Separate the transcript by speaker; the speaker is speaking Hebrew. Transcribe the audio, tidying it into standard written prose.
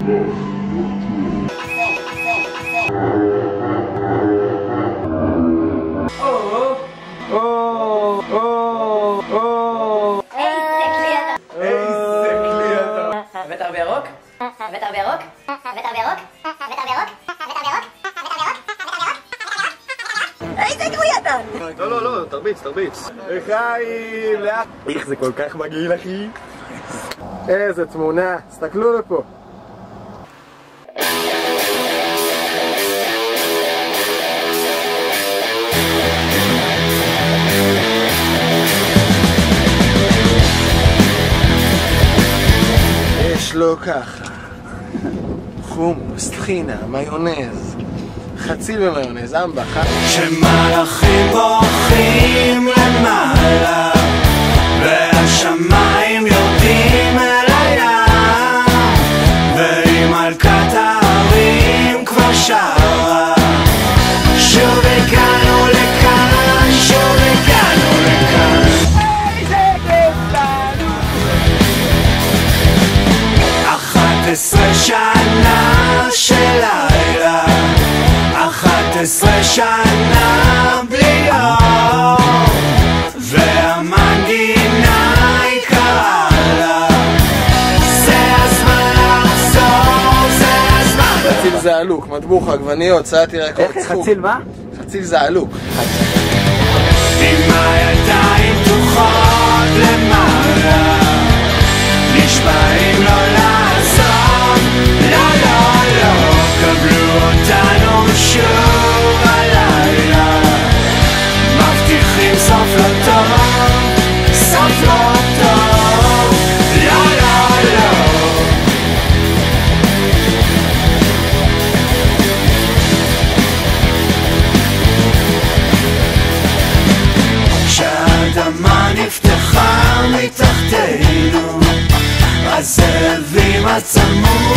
Speaker 1: הבאת הרבה ירוק? הבאת הרבה ירוק? הבאת הרבה ירוק? הבאת הרבה ירוק? הבאת הרבה ירוק? הבאת הרבה ירוק? איזה גרוי אתה!
Speaker 2: לא, תרביץ. לחיים, לאט. איך זה כל כך מגעיל, אחי? איזה תמונה, תסתכלו לפה. יש לו ככה חומוס, טחינה, מיונז, חציל ומיונז, אמבה,
Speaker 3: שמלאכים בורחים למעלה והשמיים יורדים אל הים ועם מלכת ההרים כבר שרה שוב הגענו לכאן, שוב הגענו לכאן איזה כיף לנו 11 שנה של לילה 11 שנה בלי אור והמנגינה יקרה לה זה הזמן לחזור, זה הזמן
Speaker 2: חציל זה עלוק, מטבוך, עגבניות, סלט ירקות, צחוק.
Speaker 1: חציל מה?
Speaker 2: חציל זה עלוק.
Speaker 3: עם הידיים פתוחות למעלה נשבעים לא לעזוב, לא לא לא קבלו אותנו שוב הלילה מבטיחים סוף לא טוב, סוף לא טוב, לא לא לא כשהאדמה נפתחה מתחתנו הזאבים עצמו